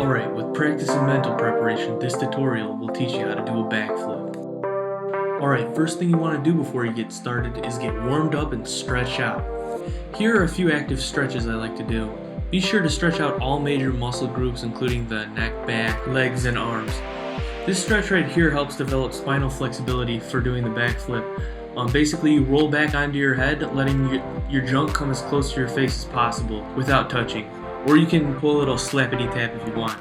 Alright, with practice and mental preparation, this tutorial will teach you how to do a backflip. Alright, first thing you want to do before you get started is get warmed up and stretch out. Here are a few active stretches I like to do. Be sure to stretch out all major muscle groups including the neck, back, legs, and arms. This stretch right here helps develop spinal flexibility for doing the backflip. Basically, you roll back onto your head, letting your junk come as close to your face as possible without touching. Or you can pull a little slappity tap if you want.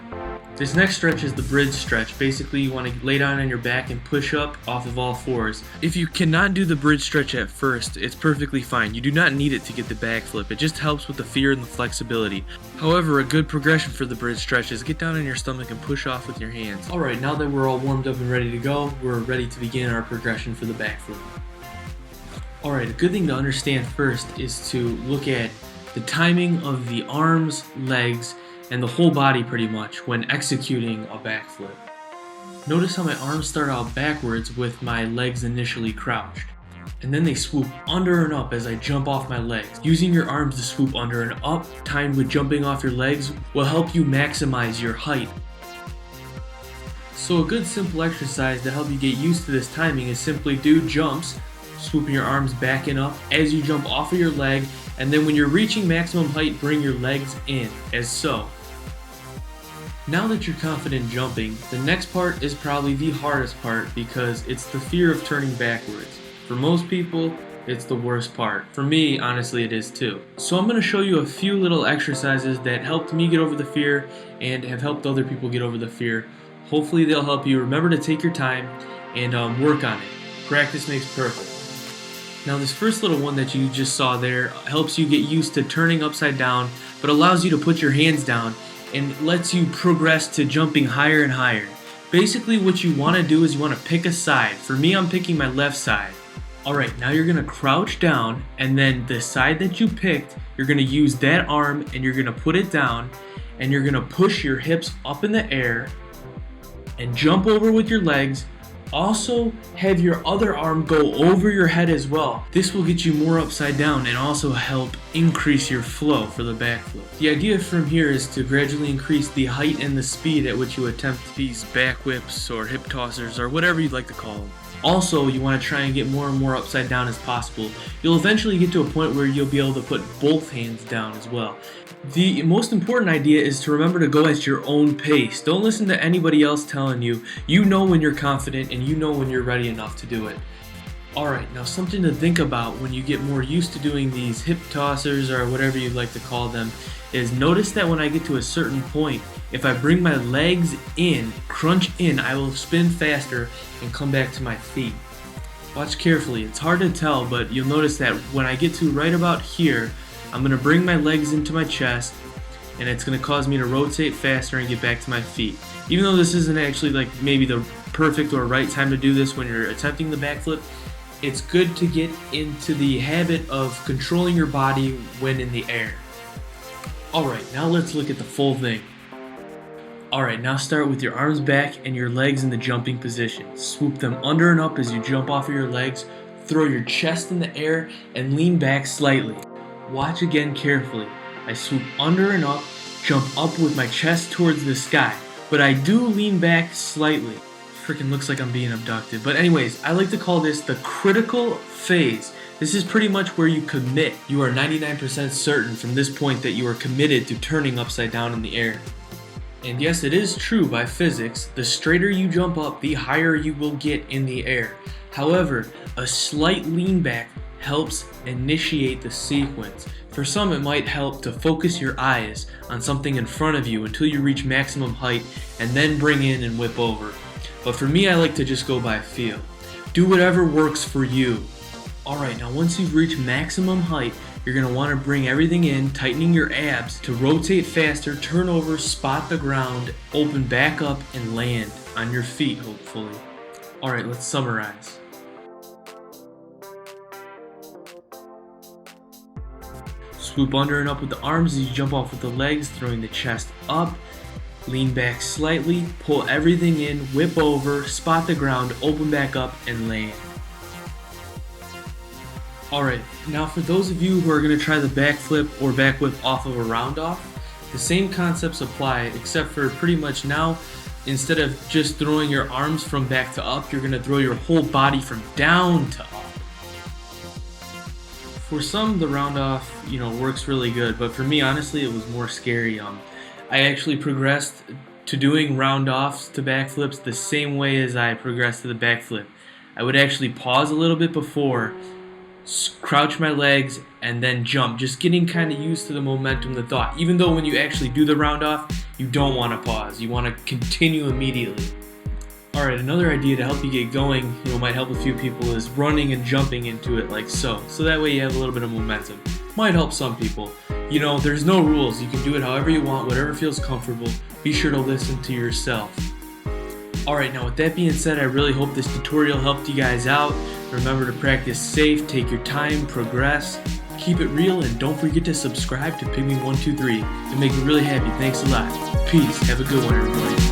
This next stretch is the bridge stretch. Basically, you want to lay down on your back and push up off of all fours. If you cannot do the bridge stretch at first, it's perfectly fine. You do not need it to get the backflip. It just helps with the fear and the flexibility. However, a good progression for the bridge stretch is get down on your stomach and push off with your hands. Alright, now that we're all warmed up and ready to go, we're ready to begin our progression for the backflip. Alright, a good thing to understand first is to look at the timing of the arms, legs, and the whole body pretty much when executing a backflip. Notice how my arms start out backwards with my legs initially crouched, and then they swoop under and up as I jump off my legs. Using your arms to swoop under and up, timed with jumping off your legs, will help you maximize your height. So a good simple exercise to help you get used to this timing is simply do jumps, swooping your arms back and up as you jump off of your leg, and then when you're reaching maximum height, bring your legs in, as so. Now that you're confident jumping, the next part is probably the hardest part because it's the fear of turning backwards. For most people, it's the worst part. For me, honestly, it is too. So I'm going to show you a few little exercises that helped me get over the fear and have helped other people get over the fear. Hopefully they'll help you. Remember to take your time and work on it. Practice makes perfect. Now this first little one that you just saw there helps you get used to turning upside down, but allows you to put your hands down and lets you progress to jumping higher and higher. Basically what you want to do is you want to pick a side. For me, I'm picking my left side. Alright, now you're going to crouch down, and then the side that you picked, you're going to use that arm and you're going to put it down, and you're going to push your hips up in the air and jump over with your legs. Also, have your other arm go over your head as well. This will get you more upside down and also help increase your flow for the backflip. The idea from here is to gradually increase the height and the speed at which you attempt these back whips or hip tossers or whatever you'd like to call them. Also, you want to try and get more and more upside down as possible. You'll eventually get to a point where you'll be able to put both hands down as well. The most important idea is to remember to go at your own pace. Don't listen to anybody else telling you. You know when you're confident and you know when you're ready enough to do it. Alright, now something to think about when you get more used to doing these hip tossers or whatever you'd like to call them is notice that when I get to a certain point, if I bring my legs in, crunch in, I will spin faster and come back to my feet. Watch carefully. It's hard to tell, but you'll notice that when I get to right about here, I'm going to bring my legs into my chest, and it's going to cause me to rotate faster and get back to my feet. Even though this isn't actually like maybe the perfect or right time to do this when you're attempting the backflip, it's good to get into the habit of controlling your body when in the air. Alright, now let's look at the full thing. Alright, now start with your arms back and your legs in the jumping position. Swoop them under and up as you jump off of your legs, throw your chest in the air, and lean back slightly. Watch again carefully. I swoop under and up, jump up with my chest towards the sky, but I do lean back slightly. Freaking looks like I'm being abducted. But anyways, I like to call this the critical phase. This is pretty much where you commit. You are 99% certain from this point that you are committed to turning upside down in the air. And yes, it is true by physics, the straighter you jump up, the higher you will get in the air. However, a slight lean back helps initiate the sequence. For some, it might help to focus your eyes on something in front of you until you reach maximum height and then bring in and whip over. But for me, I like to just go by feel. Do whatever works for you. Alright, now once you've reached maximum height, you're going to want to bring everything in, tightening your abs to rotate faster, turn over, spot the ground, open back up, and land on your feet, hopefully. Alright, let's summarize. Swoop under and up with the arms as you jump off with the legs, throwing the chest up. Lean back slightly, pull everything in, whip over, spot the ground, open back up, and land. Alright, now for those of you who are going to try the backflip or back whip off of a round off, The same concepts apply, except for pretty much now, instead of just throwing your arms from back to up, you're going to throw your whole body from down to up. For some, the round off, works really good, but for me, honestly, it was more scary. I actually progressed to doing round offs to backflips the same way as I progressed to the backflip. I would actually pause a little bit before, crouch my legs, and then jump, just getting kind of used to the momentum, the thought. Even though when you actually do the round off, you don't want to pause. You want to continue immediately. Alright, another idea to help you get going, might help a few people, is running and jumping into it like so. So that way you have a little bit of momentum. Might help some people. There's no rules. You can do it however you want, whatever feels comfortable. Be sure to listen to yourself. Alright, now with that being said, I really hope this tutorial helped you guys out. Remember to practice safe, take your time, progress, keep it real, and don't forget to subscribe to Pygmy123. It'll make me really happy. Thanks a lot. Peace. Have a good one, everybody.